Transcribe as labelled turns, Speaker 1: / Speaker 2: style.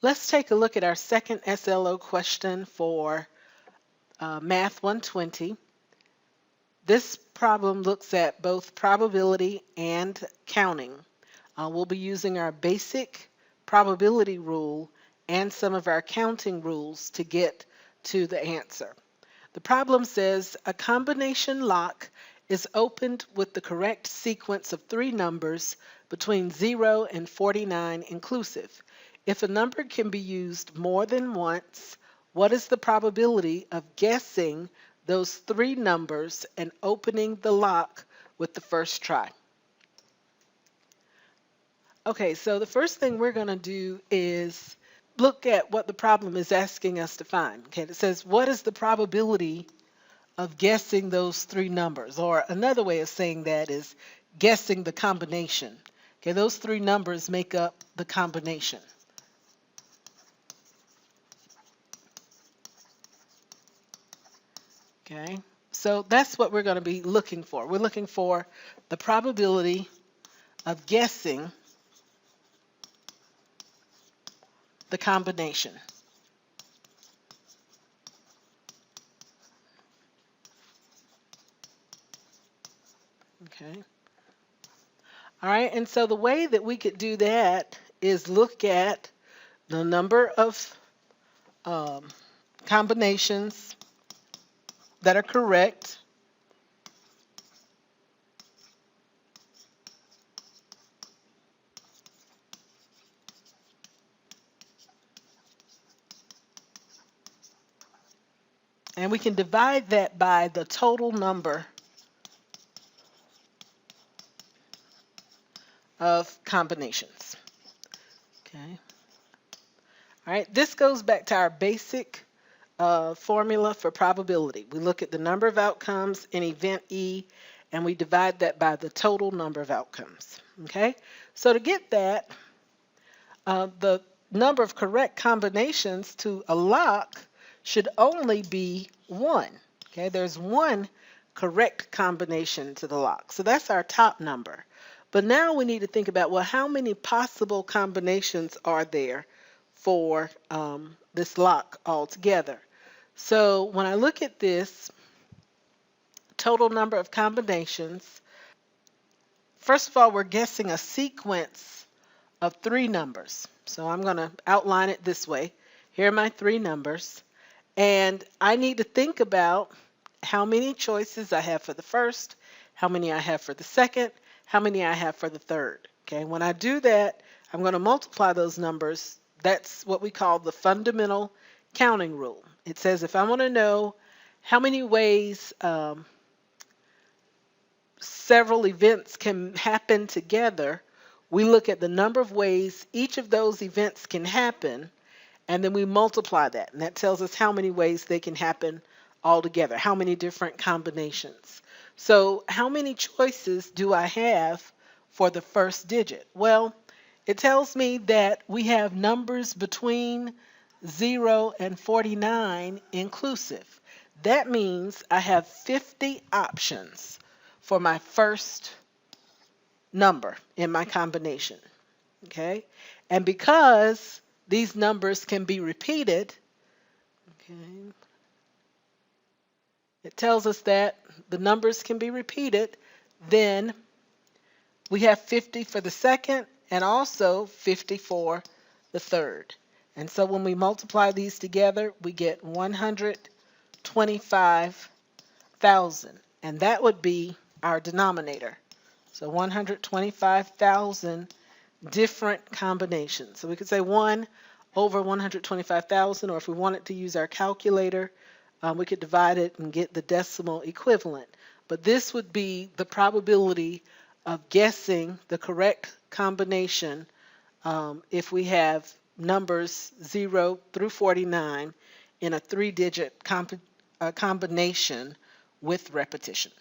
Speaker 1: Let's take a look at our second SLO question for Math 120. This problem looks at both probability and counting. We'll be using our basic probability rule and some of our counting rules to get to the answer. The problem says a combination lock is opened with the correct sequence of three numbers between 0 and 49 inclusive. If a number can be used more than once, what is the probability of guessing those three numbers and opening the lock with the first try? Okay, so the first thing we're going to do is look at what the problem is asking us to find. Okay, it says, what is the probability of guessing those three numbers? Or another way of saying that is guessing the combination. Okay, those three numbers make up the combination. Okay, so that's what we're going to be looking for. We're looking for the probability of guessing the combination. Okay. All right, and so the way that we could do that is look at the number of combinations that are correct. And we can divide that by the total number of combinations. Okay. All right, this goes back to our basic formula for probability. We look at the number of outcomes in event E and we divide that by the total number of outcomes. Okay, so to get that, the number of correct combinations to a lock should only be one. Okay, there's one correct combination to the lock. So that's our top number. But now we need to think about, well, how many possible combinations are there for this lock altogether? So when I look at this total number of combinations, first of all, we're guessing a sequence of three numbers. So I'm going to outline it this way. Here are my three numbers. And I need to think about how many choices I have for the first, how many I have for the second, how many I have for the third. Okay, when I do that, I'm going to multiply those numbers. That's what we call the fundamental counting rule. It says if I want to know how many ways several events can happen together, we look at the number of ways each of those events can happen, and then we multiply that. And that tells us how many ways they can happen all together, how many different combinations. So how many choices do I have for the first digit? Well, it tells me that we have numbers between 0 and 49 inclusive. That means I have 50 options for my first number in my combination. Okay? And because these numbers can be repeated, okay, it tells us that the numbers can be repeated, then we have 50 for the second and also 50 for the third. And so when we multiply these together, we get 125,000. And that would be our denominator. So 125,000 different combinations. So we could say 1 over 125,000, or if we wanted to use our calculator, we could divide it and get the decimal equivalent. But this would be the probability of guessing the correct combination if we have numbers 0 through 49 in a three-digit combination with repetition.